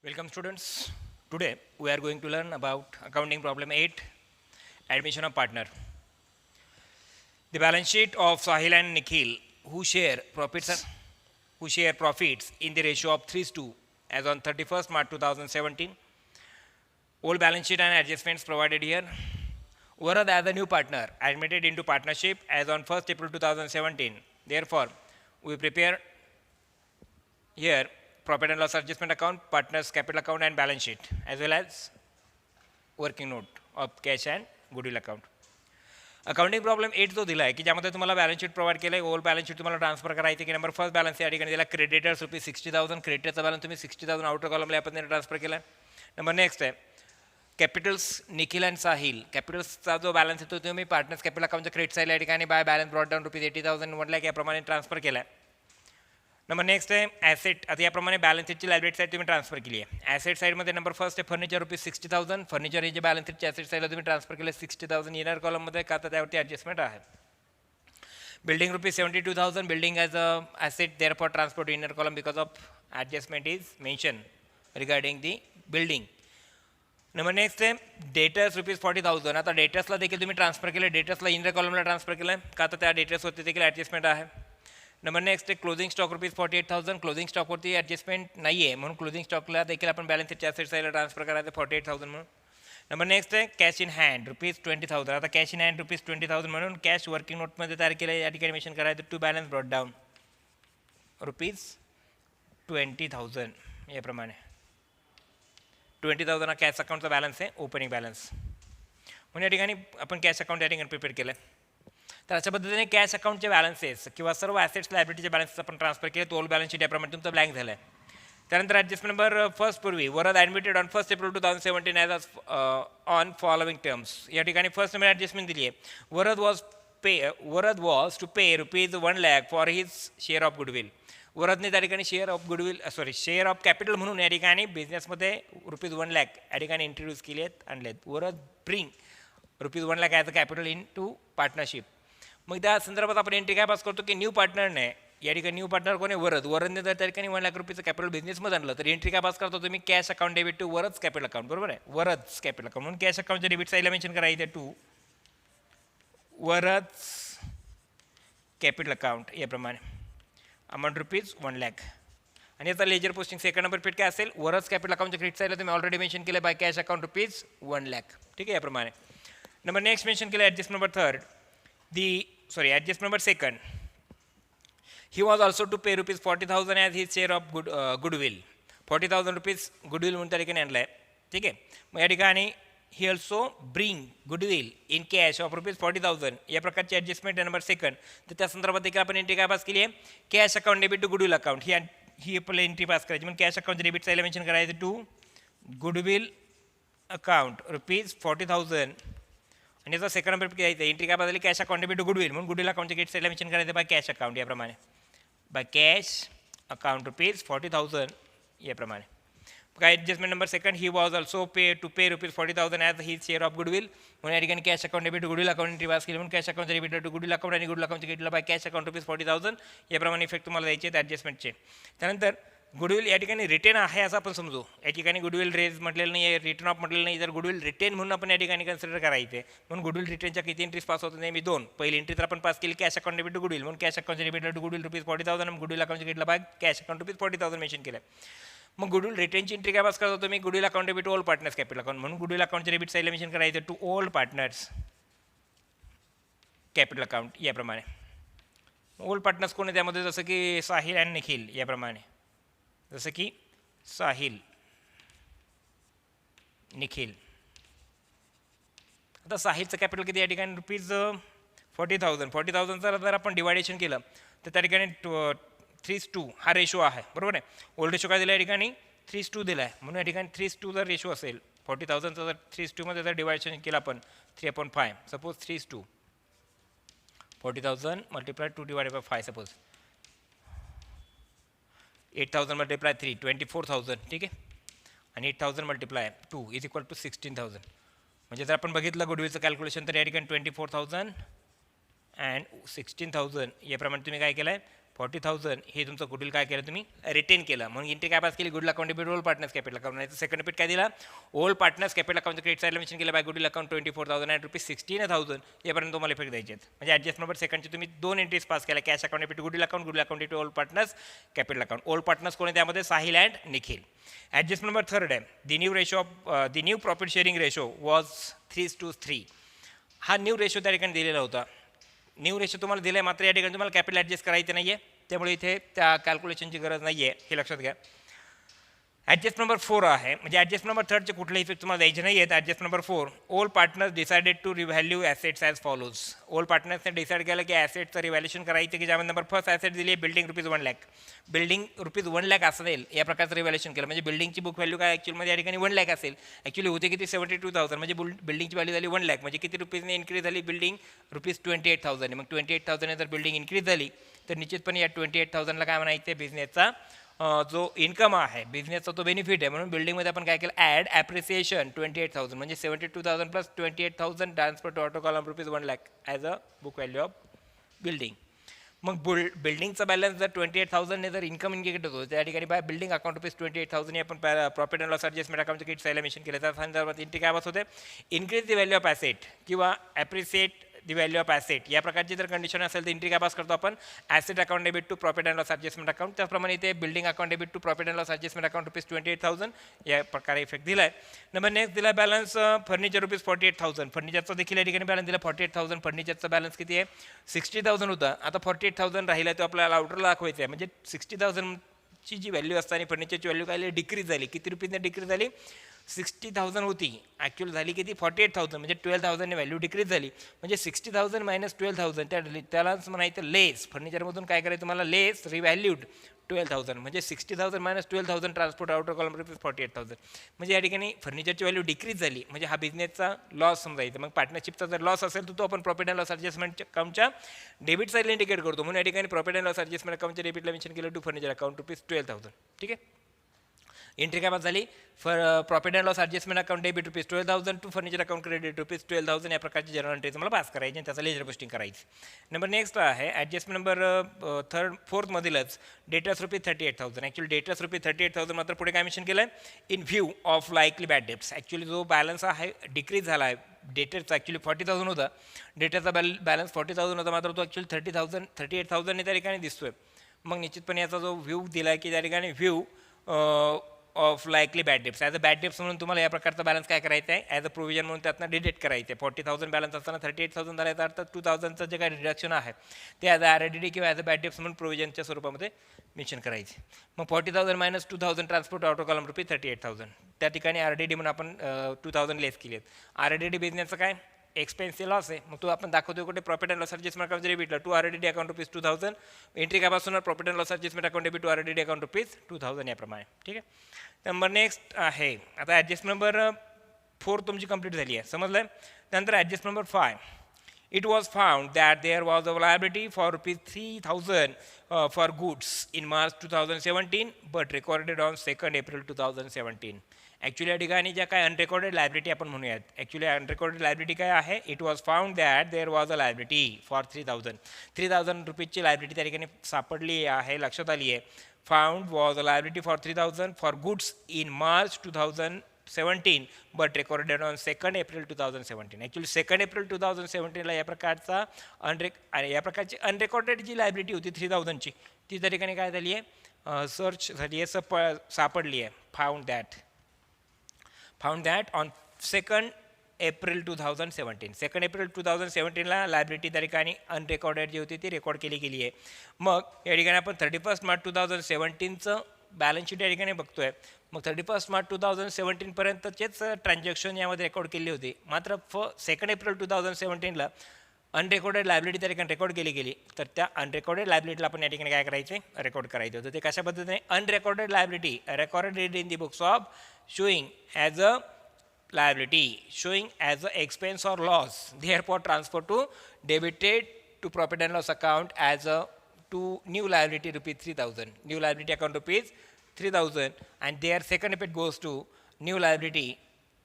Welcome students. Today we are going to learn about accounting problem 8, admission of partner. The balance sheet of Sahil and Nikhil who share profits in the ratio of 3:2 as on 31st March 2017. All balance sheet and adjustments provided here. Varad as a new partner admitted into partnership as on 1st April 2017. Therefore, we prepare here profit and loss adjustment account, partners capital account and balance sheet, as well as working note of cash and goodwill account. Accounting problem 8 जो दिला आहे की ज्यामध्ये तुम्हाला balance sheet provide केलं आहे. ओल balance sheet तुम्हाला ट्रान्सफर करायचं की नंबर फर्स्ट बॅलन्स या ठिकाणी दिला क्रेडिटर्स ₹60,000. क्रेडिटरचा बॅलन्स तुम्ही 60,000 आउटर कॉलमला या पद्धतीने ट्रान्सफर केला आहे. नंबर नेक्स्ट आहे कॅपिटल्स निखिल अँड साहिल. कॅपिटल्सचा जो बॅलन्स आहे तो तुम्ही पार्टनर्स कॅपिटल अकाउंटच्या क्रेडिट साईड या ठिकाणी by balance brought down ₹80,000 1 lakh याप्रमाणे ट्रान्सफर केला आहे. नंबर नेक्स्ट आहे ॲसेट. आता याप्रमाणे बॅलन्स शीटची लायबिलिटी साईड तुम्ही ट्रान्सफर केली आहे. ॲसेट साईडमध्ये नंबर फर्स्ट आहे फर्निचर ₹60,000. फर्निचर हे जे बॅलन्स शीटची ॲसेट साईडला तुम्ही ट्रान्सफर केले 60,000 इनर कॉलममध्ये का तर त्यावरती ॲडजस्टमेंट आहे. Building ₹72,000. Building as a asset there for transport inner column because of adjustment is mention regarding the building. Number next आहे डेटर्स ₹40,000. आता डेटर्सला देखील तुम्ही ट्रान्सफर केले. डेटर्सला इनर कॉलमला ट्रान्सफर केलं आहे का तर त्या डेटर्सवरती देखील ॲडजस्टमेंट आहे. नंबर नेक्स्ट आहे क्लोजिंग स्टॉक ₹48,000. क्लोजिंग स्टॉकवरती ॲडजस्टमेंट नाही आहे म्हणून क्लोजिंग स्टॉकला देखील आपण बॅलन्स शीटच्या ॲसेट साईडला ट्रान्सफर करायचं 48,000 म्हणून. नंबर नेक्स्ट आहे कॅश इन हँड ₹20,000. आता कॅश इन हँड ₹20,000 म्हणून कॅश वर्किंग नोटमध्ये तयार केलं या ठिकाणी मेन्शन करायचं टू बॅलन्स ब्रॉड डाऊन ₹20,000 याप्रमाणे. 20,000 हा कॅश अकाउंटचा बॅलन्स आहे ओपनिंग बॅलन्स म्हणून या ठिकाणी आपण कॅश अकाउंट या ठिकाणी प्रिपेअर केलं आहे. तर अशा पद्धतीने कॅश अकाउंटचे बॅलन्सेस किंवा सर्व ॲसेट्स लायबिलिटीचे बॅलन्सेस आपण ट्रान्सफर केले. तो बॅलन्स शीट याप्रमाणे तुमचं ब्लँक झालं आहे. त्यानंतर ॲडजस्टमेंट नंबर फर्स्ट पूर्वी Varad admitted on 1st April 2017 as on following terms. या ठिकाणी फर्स्ट नंबर ॲडजस्टमेंट दिली आहे. Varad was to pay ₹1 lakh for his share of goodwill. वरदने त्या ठिकाणी शेअर ऑफ कॅपिटल म्हणून या ठिकाणी बिझनेसमध्ये ₹1 lakh या ठिकाणी इंट्रोड्यूस केली आहेत आणले आहेत. Varad bring ₹1 lakh as a capital into partnership. मग त्या संदर्भात आपण एंट्री काय पास करतो की न्यू पार्टनरने या ठिकाणी न्यू पार्टनर कोणी वरदने जर त्या ठिकाणी ₹1 lakh कॅपिटल बिझनेसमध्ये आणलं तर एंट्री काय पास करतो तुम्ही कॅश अकाउंट डेबिट टू वरदच कॅपिटल अकाउंट. बरोबर आहे वरदच कॅपिटल अकाउंट म्हणून कॅश अकाउंटच्या डेबिट साईडला मेन्शन करायचं टू वरदच कॅपिटल अकाउंट याप्रमाणे अमाऊंट ₹1 lakh. आणि याचा लेजर पोस्टिंग सेकंड नंबर फिट काय असेल वरदच कॅपिटल अकाउंटच्या क्रेडिट साईडला तुम्ही ऑलरेडी मेन्शन केलं बाय कॅश अकाउंट ₹1 lakh. ठीक आहे याप्रमाणे. नंबर नेक्स्ट मेन्शन केलं adjust number third adjustment number second, he was also to pay ₹40,000 as his share of goodwill. ₹40,000 goodwill म्हणून त्या ठिकाणी आणलं आहे. ठीक आहे. मग या ठिकाणी he also bring goodwill in cash of ₹40,000 या प्रकारची ॲडजस्टमेंट आहे नंबर सेकंड. तर त्या संदर्भात देखील आपण एंट्री काय पास केली आहे cash account debit to goodwill account ही आपल्याला एंट्री पास करायची म्हणून कॅश अकाउंट डेबिट साईडला मेन्शन करायचं टू गुडविल अकाउंट ₹40,000. आणि याचा सेकंड नंबर घ्यायचा एंट्री काय बदलली cash account debit to goodwill म्हणून गुडविल अकाउंटच्या गेट साईडला मेन्शन करायचं बाय कॅश अकाउंट याप्रमाणे बाय कॅश अकाउंट ₹40,000 याप्रमाणे. काय adjustment number second he was also to pay ₹40,000 as he share of goodwill म्हणून या ठिकाणी cash account debit to goodwill account entry pass केली म्हणून cash account debit to goodwill account आणि goodwill अकाउंटच्या गेटला बाय कॅश अकाउंट ₹40,000 याप्रमाणे effect तुम्हाला द्यायचे आहेत ॲडजस्टमेंटचे. त्यानंतर गुडविल या ठिकाणी रिटेन आहे असं आपण समजू. या ठिकाणी गुडविल रेज म्हटलेलं नाही आहे रिटर्न ऑफ म्हटलेलं नाही तर गुडविल रिटेन म्हणून आपण या ठिकाणी कन्सिडर करायचे म्हणून गुडविल रिटेनच्या किती एंट्रीज पास होत नाही मी 2. पहिली एंट्री तर आपण पास केली cash account debit to goodwill म्हणून cash account debit to goodwill ₹40,000 आणि गुडविल अकाउंटच्या गेटला बाय कॅश अकाउंट ₹40,000 मेन्शन केलं. मग गुडविल रिटेनची एंट्री काय पास करतो तुम्ही goodwill account debit old partners capital account म्हणून गुडविल अकाउंटच्या डेबिट साईडला मेन्शन करायचं to old partners capital account याप्रमाणे. ओल्ड पार्टनर्स कोण आहे त्यामध्ये जसं की साहिल आणि निखिल याप्रमाणे जसं की साहिल निखिल. आता साहिलचं कॅपिटल किती या ठिकाणी ₹40,000 जर आपण डिवायडेशन केलं तर त्या ठिकाणी 3:2 हा रेशो आहे. बरोबर आहे. ओल्ड रेशो काय दिला या ठिकाणी 3:2 दिला आहे म्हणून या ठिकाणी 3:2 जर रेशो असेल 40,000चा जर 3:2 मध्ये जर डिवायडेशन केलं आपण 3/5 suppose 3:2 40,000 multiply 2 divided by 5 suppose 8,000 multiply 3 24,000. ठीक आहे. आणि 8,000 मल्टिप्लाय 2 इज इक्वल टू 16,000. म्हणजे जर आपण बघितलं गुडविलचं कॅल्क्युलेशन तर या ठिकाणी 24,000 अँड 16,000 याप्रमाणे तुम्ही काय केलं आहे 40,000 हे तुमचं गुडविल काय केलं तुम्ही रिटेन केलं, म्हणून एंट्री काय पास केली goodwill account debit old partners capital account. नाही तर सेकंड डेबिट काय दिला ओल्ड पार्टनर्स कॅपिटल अकाउंटचं क्रेडिट साईडला मेन्शन केलं बाय गुडविल अकाउंट 24,000 अँड ₹16,000 यापर्यंत तुम्हाला इफेक्ट द्यायचे आहेत. म्हणजे ॲडजस्ट नंबर सेकंडचे तुम्ही 2 एंट्रीज पास केल्या, cash account debit goodwill account debit old partners capital account. Old partners कोण आहे त्यामध्ये Sahil and Nikhil. Adjust number third आहे the new profit sharing ratio was 3:3. हा न्यू रेशो त्या ठिकाणी दिलेला होता. न्यू रेशो तुम्हाला दिला आहे, मात्र या ठिकाणी तुम्हाला कॅपिटल ॲडजस्ट करायचं नाही आहे, त्यामुळे इथे त्या कॅल्क्युलेशनची गरज नाही आहे, हे लक्षात घ्या. ॲडजस्ट नंबर 4 आहे, म्हणजे ॲडजस्ट नंबर थर्डचे कुठले इफेक्ट तुम्हाला द्यायचे नाही आहेत. Adjust number 4 old partners decided to revalue assets as follows. Old पार्टनर्सने डिसाईड केलं की ॲसेटचं रिव्हॅल्युएशन करायचं, की ज्यामध्ये नंबर फर्स्ट ॲसेट दिली आहे बिल्डिंग ₹1 लाख. बिल्डिंग ₹1 लाख असेल या प्रकारचं रिव्हॅल्युएशन केलं, म्हणजे बिल्डिंगची बुक व्हॅल्यू काय ॲक्च्युअलमध्ये या ठिकाणी 1 लाख असेल. ॲक्च्युअली होते किती 72,000, म्हणजे बिल्डिंगची व्हॅल्यू झाली 1 लाख, म्हणजे किती रुपीजने इन्क्रीज झाली बिल्डिंग ₹28,000. मग 28,000 जर बिल्डिंग इन्क्रीज झाली तर निश्चितपणे या 28,000ला काय म्हणायचं बिझनेसचा जो इन्कम आहे, बिझनेसचा तो बेनिफिट आहे. म्हणून बिल्डिंगमध्ये आपण काय केलं ॲड ॲप्रिसिएशन 28,000, म्हणजे 72,000 plus 28,000 transfer to auto column ₹1 lakh as a book value of building. मग बिल्डिंगचा बॅलन्स जर 28,000ने जर इन्कम इंडिकेट होतो त्या ठिकाणी बाय बिल्डिंग अकाउंट ₹28,000 हे आपण प्रॉफिट अँड लॉस ॲडजस्टमेंट अकाउंटचे किट सायला केलं. त्या संदर्भात एंट्री काय होते increase the value of asset किंवा appreciate the value of asset या प्रकारची जर कंडिशन असेल तर एंट्री काय पास करतो आपण asset account debit to profit and loss adjustment account. त्याचप्रमाणे इथे building account debit to profit and loss adjustment account ₹28,000 या प्रकारे इफेक्ट दिला आहे. नंबर नेक्स्ट दिला बॅलन्स फर्निचर ₹48,000. फर्निचरचा देखील या ठिकाणी बॅलन्स दिला 48,000. फर्निचरचा बॅलन्स किती आहे 60,000 होता, आता 48,000 राहिला, तो आपल्याला आउटरला दाखवायचा आहे. म्हणजे 60,000ची जी व्हॅल्यू असते आणि फर्निचरची व्हॅल्यू काय डिक्रीज झाली, किती रुपीजने डिक्रीज झाली 60,000 होती, ॲक्च्युअल झाली किती 48,000, म्हणजे 12,000ने व्हॅल्यू डिक्रीज झाली. म्हणजे 60,000 मायनस 12,000 त्यालाच म्हणायचं लेस. फर्निचरमधून काय करायचं तुम्हाला लेस रिव्हॅल्यूड 12,000, म्हणजे 60,000 मायनस 12,000 ट्रान्सपोर्ट आउटर कॉलम ₹48,000. म्हणजे या ठिकाणी फर्निचरची व्हॅल्यू डिक्रीज झाली, म्हणजे हा बिझनेसचा लॉस समजायचा. मग पार्टनरशिपचा जर लॉस असेल तर तो आपण प्रॉफिट अँड लॉस ॲडजस्टमेंट अकाउंटच्या डेबिट साईडला इंडिकेट करतो. म्हणून या ठिकाणी प्रॉफिट अँड लॉस ॲडजस्टमेंट अकाउंटच्या डेबिटला मेन्शन केलं टू फर्निचर अकाउंट ₹12,000. ठीक आहे, एंट्री काय पास झाली for profit and loss adjustment account debit ₹12,000 to furniture account credit ₹12,000 या प्रकारची जनरल एंट्री तुम्हाला पास करायची आणि त्याचा लेजर पोस्टिंग करायची. नंबर नेक्स्ट आहे ॲडजस्टमेंट नंबर फोर्थमधीलच डेटर्स ₹38,000. ॲक्च्युअली डेटर्स ₹38,000 मात्र पुढे काय मेन्शन केलं आहे in view of likely bad debts. Actually जो बॅलन्स आहे डिक्रीज झाला आहे. डेटरचा ॲक्च्युली 40,000 होता, डेटरचा बॅलन्स 40,000 होता, मात्र तो ॲक्च्युअली 38,000 त्या ठिकाणी दिसतोय. मग निश्चितपणे याचा जो व्ह्यू दिला आहे की त्या ठिकाणी view of likely bad debts as a bad debts म्हणून तुम्हाला या प्रकारचा बॅलन्स काय करायचं आहे ॲज अ प्रोव्हिजन म्हणून त्यातनं डिडेक्ट करायचं आहे. 40,000 बॅलन्स असताना 38,000 झाला, याचा अर्थ 2,000चं जे काही डिडक्शन आहे ते ॲज अ RDD किंवा ॲज अ बॅड डेप्स म्हणून प्रोव्हिजनच्या स्वरूपामध्ये मेन्शन करायचे. मग 40,000 मायनस 2,000 ट्रान्सपोर्ट ऑटो कॉलम ₹38,000 त्या ठिकाणी RDD म्हणून आपण 2,000 लेस केले आहेत. RDD बिझनेसचं काय एक्सपेन्स लॉस आहे, मग तो आपण दाखवतो कुठे profit and loss adjustment account डेबिटला टू RDD अकाउंट ₹2,000. एंट्री काय पासून profit and loss adjustment account debit to RDD account ₹2,000 याप्रमाणे. ठीक आहे, नंबर नेक्स्ट आहे आता ॲडजस्ट नंबर 4 तुमची कंप्लीट झाली आहे, समजलं. त्यानंतर adjust number 5 it was found that there was a liability for ₹3,000 for goods in March 2017 but recorded on 2 April 2017. Actually या ठिकाणी ज्या काय अनरेकॉर्डेड लायबिलिटी आपण म्हणूयात, ॲक्च्युली अनरेकॉर्डेड लायबिलिटी काय आहे it was found that there was a liability for ₹3,000 liability त्या ठिकाणी सापडली आहे, लक्षात आली आहे. Found was a liability for 3,000 for goods in March 2017 but recorded on 2 April 2017. Actually 2 April 2017ला या प्रकारची अनरेकॉर्डेड जी लायबिलिटी होती 3,000ची ती त्या ठिकाणी काय झाली आहे सर्च झाली आहे, सापडली आहे. Found that on 2 April 2017. 2 April 2017ला लायबिलिटी त्या ठिकाणी अनरेकॉर्डेड जी होती ती रेकॉर्ड केली गेली आहे. मग या ठिकाणी आपण 31 मार्च 2017चं बॅलन्स शीट या ठिकाणी बघतोय. मग 31 मार्च 2017 पर्यंतचेच ट्रान्झॅक्शन यामध्ये रेकॉर्ड केली होती, मात्र 2 एप्रिल 2017ला अनरेकॉर्डेड लायबिलिटी त्या ठिकाणी रेकॉर्ड केली गेली. तर त्या अनरेकॉर्डेड लायबिलिटीला आपण या ठिकाणी काय करायचे रेकॉर्ड करायचं होतं. ते कशा पद्धतीने unrecorded liability recorded in the books of showing as a liability, showing as a expense or loss, therefore transfer to debited to profit and loss account as a to new liability ₹3,000, new liability account ₹3,000, and their second effect goes to new liability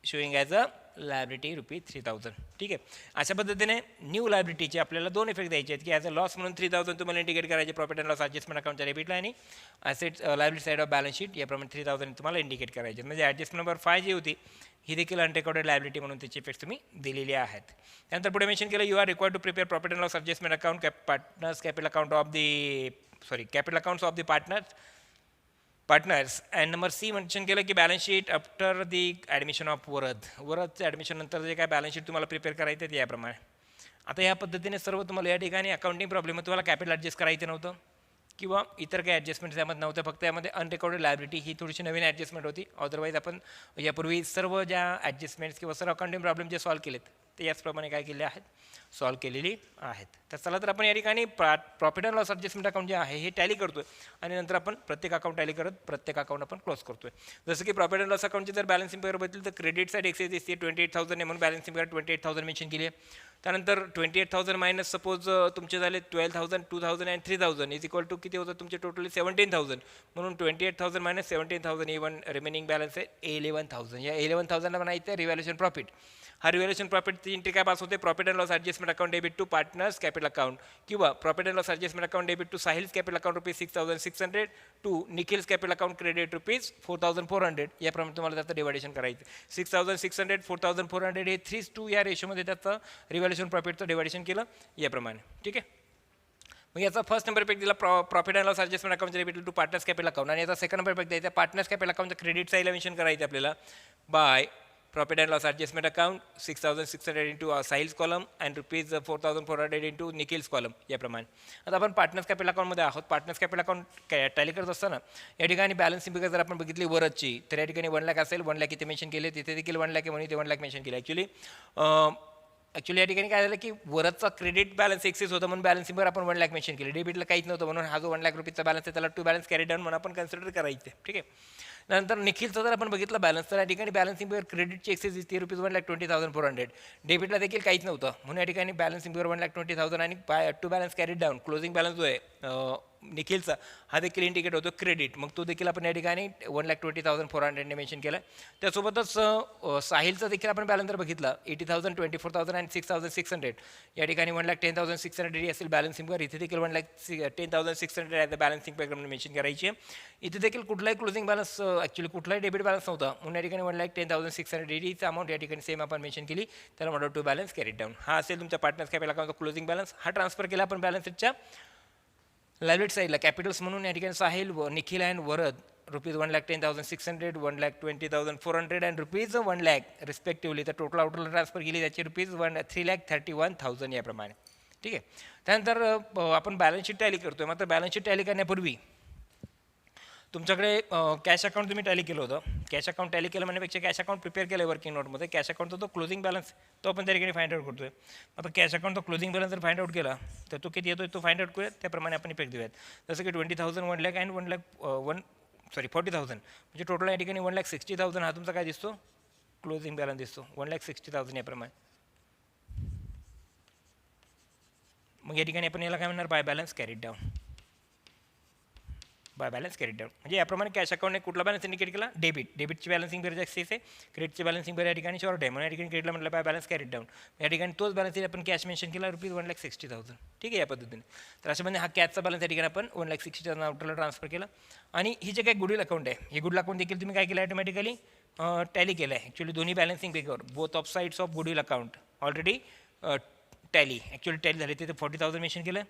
showing as a liability ₹3000. ठीक आहे. अशा पद्धतीने new लायबिलिटीचे आपल्याला दोन effect द्यायचे आहेत की as a loss म्हणून 3000 तुम्हाला इंडिकेट करायचे प्रॉफिट अँड लॉस ॲडजस्टमेंट अकाउंटच्या डेबिटला आणि asset liability side of balance sheet याप्रमाणे 3000 तुम्हाला इंडिकेट करायचे. म्हणजे ॲडजस्टमेंट नंबर 5 जी होती ही देखील अनरेकॉर्डेड लायबिलिटी म्हणून त्याचे इफेक्ट तुम्ही दिलेले आहेत. त्यानंतर पुढे मेन्शन केलं you are required to prepare profit and loss adjustment account partners capital account of the capital accounts of the partners. And number C mention केलं की balance sheet after the admission of वरदचं admission नंतर जे काय balance sheet तुम्हाला prepare करायचं आहे याप्रमाणे. आता या पद्धतीने सर्व तुम्हाला या ठिकाणी अकाउंटिंग प्रॉब्लेम तुम्हाला कॅपिटल ॲडजस्ट करायचं नव्हतं किंवा इतर काही ॲडजस्टमेंट त्यामध्ये नव्हतं. फक्त यामध्ये अनरेकॉर्डेड लायबिलिटी ही थोडीशी नवीन ॲडजस्टमेंट होती. अदरवाईज आपण यापूर्वी सर्व ज्या ॲडजस्टमेंट्स किंवा सर्व अकाउंटिंग प्रॉब्लेम जे सॉल्व्ह केलेत ते याचप्रमाणे काय केले आहेत सॉल्व्ह केलेली आहेत. तर चला तर आपण या ठिकाणी profit and loss adjustment account जे आहे हे टॅली करतोय आणि नंतर आपण प्रत्येक अकाउंट टॅली करत प्रत्येक अकाउंट आपण क्लोज करतोय. जसं की प्रॉफिट अँड लॉस अकाउंटची जर बॅलन्सिंग पेअर बघितली तर क्रेडिट साईड एक्सेस दिसते 28,000 आहे म्हणून बॅलन्सिंग पेअर 28,000 मेन्शन केली आहे. त्यानंतर 28,000 मायनस सपोज तुमचे झाले 12,000 2,000 अँड 3,000 इज इक्वल टू किती होतं तुमचे टोटली 17,000 म्हणून 28,000 मायनस 17,000 इवन रिमेनिंग बॅलन्स आहे 11,000. या 11,000ला म्हणायचं आहे रिव्हॅल्युएशन प्रॉफिट. हा रिव्हॅल्युएशन प्रॉफिटची एंट्री काय पास होते profit and loss adjustment account debit to partners capital account किंवा profit and loss adjustment account debit to Sahil's capital account ₹6,600 to Nikhil's capital account credit ₹4,400 याप्रमाणे तुम्हाला त्याचं डिवायडेशन करायचं. 6,600 4,400 हे 3:2 या रेशोमध्ये त्याचं रिव्हॅल्युएशन प्रॉफिटचं डिवायडेशन केलं याप्रमाणे. ठीक आहे. मग याचा फर्स्ट नंबर इफेक्ट दिला profit and loss adjustment account debit to partners capital account आणि याचा सेकंड नंबर इफेक्ट द्यायचा पार्टनर्स कॅपिटल अकाउंटचं क्रेडिट साईडला मेन्शन करायचं आपल्याला by profit and loss adjustment account 6,600 into Sahil's column and ₹4,400 into Nikhil's column याप्रमाणे. आता आपण पार्टनर्स कॅपिटल अकाउंटमध्ये आहोत. पार्टनर्स कॅपिटल अकाउंट टॅली करत असताना या ठिकाणी बॅलन्सिंग फिगर जर आपण बघितली वरची तर या ठिकाणी 1 लाख असेल 1 लाख इथे मेन्शन केले तिथे देखील 1 लाख आहे म्हणून इथे 1 लाख मेन्शन केले. ॲक्च्युली या ठिकाणी काय झालं की वरचा क्रेडिट बॅलन्स एक्सेस होता म्हणून बॅलन्सिंगवर आपण 1 लाख मेन्शन केले. डेबिटला काहीच नव्हतं म्हणून हा जो 1 लाख रुपीचा बॅलन्स आहे त्याला टू बॅलन्स कॅरी डाऊन म्हणून आपण कन्सिडर करायचे. ठीक आहे. नंतर निखिलचा जर आपण बघितलं बॅलन्स तर या ठिकाणी बॅलन्सिंगवर क्रेडिटची एक्सेस दिसते ₹1,20,400 डेबिटला देखील काहीच नव्हतं म्हणून या ठिकाणी बॅलन्सिंगवर 1,20,000 आणि to balance carry down closing balance जो आहे निखिलचा हा देखील इंडिकेट होतो क्रेडिट. मग तो देखील आपण या ठिकाणी 1,20,400 मेन्शन केला. त्यासोबतच साहिलचा देखील आपण बॅलन्स जर बघितला 80,000 24,000 आणि 6,600 या ठिकाणी 1,10,600 असेल बॅलन्सिंगवर. इथे देखील 1,10,600 ॲज अ बॅलन्सिंग पेअर म्हणून मेन्शन करायची आहे. इथे देखील कुठलाही क्लोजिंग बॅलन्स ॲक्च्युली कुठलाही डेबिट बॅलन्स नव्हता म्हणून या ठिकाणी 1,10,600 हीच अमाऊंट या ठिकाणी सेम आपण मेन्शन केली त्याला म्हणतो टू बॅलन्स कॅरी डाऊन. हा असेल तुमच्या पार्टनर्स कॅपिटल अकाउंटचा क्लोजिंग बॅलन्स. हा ट्रान्सफर केला आपण बॅलन्स शीटच्या लायबिलिटी साईडला कॅपिटल्स म्हणून या ठिकाणी Sahil Nikhil and Varad ₹1,10,600 1,20,400 and ₹1 lakh respectively. तर टोटल आउटला ट्रान्सफर केली त्याची ₹3,31,000 याप्रमाणे. ठीक आहे. त्यानंतर आपण बॅलन्स शीट टॅली करतोय. मात्र बॅलन्स शीट टॅली करण्यापूर्वी तुमच्याकडे कॅश अकाउंट तुम्ही टॅली केलं होतं. कॅश अकाउंट टॅली केलं म्हणण्यापेक्षा कॅश अकाउंट प्रिपेअर केलं वर्किंग नोटमध्ये. कॅश अकाउंटचा तो क्लोजिंग बॅलन्स तो आपण त्या ठिकाणी फाइंड आउट करतोय. आता कॅश अकाउंट तो क्लोजिंग बॅलन्स जर फाइंड आउट केला तर तो किती येतोय तो फाइंड आउट करूयात त्याप्रमाणे आपण इफेक्ट देऊयात. जसं की 20,000 1 लाख अँड 40,000 म्हणजे टोटल या ठिकाणी 1,60,000 हा तुमचा काय दिसतो क्लोजिंग बॅलन्स दिसतो 1,60,000 याप्रमाणे. मग या ठिकाणी आपण याला काय म्हणणार by balance carried down. By balance carried down म्हणजे याप्रमाणे कॅश अकाउंटने कुठला बॅलन्स इंडिकेट केला डेबिटची बॅलन्सिंग बेर एक्सेस आहे क्रेडिटची बॅलन्सिंग बेर या ठिकाणी शॉर्ट आहे म्हणून या ठिकाणी क्रेडिटला म्हटलं बाय बॅलन्स कॅरीड डाऊन. या ठिकाणी तोच बॅलन्स आपण कॅश मेन्शन केला ₹1,60,000. ठीक आहे. या पद्धतीने तर अशा म्हणजे हा कॅशचा बॅलन्स या ठिकाणी आपण 1,60,000 आउटरला ट्रान्सफर केला. आणि ही जे काही गुडविल अकाउंट आहे हे गुडविल अकाउंट देखील तुम्ही काय केलं ऑटोमॅटिकली टॅली केलं आहे. ॲक्च्युली दोन्ही balancing baker both of sides of goodwill account already tally actually tally झाली. तिथे 40,000 मेन्शन केलं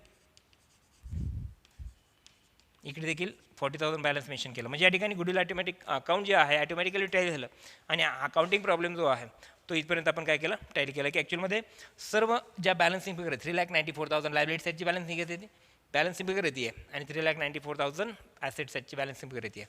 इकडे देखील 40,000 बॅलन्स मेन्शन केलं म्हणजे या ठिकाणी गुडविल ऑटोमॅटिक अकाउंट जे आहे ऑटोमॅटिकली टॅली झालं. आणि अकाउंटिंग प्रॉब्लेम जो आहे तो इथपर्यंत आपण काय केलं टॅली केलं की ॲक्च्युअलमध्ये सर्व ज्या बॅलन्सिंग फिगर 3,94,000 लायबिलिटी साईडची बॅलन्सिंग येते ती बॅलन्सिंग फिगर येते आणि 3,94,000 ॲसेट साईडची बॅलन्सिंग फिगर येते.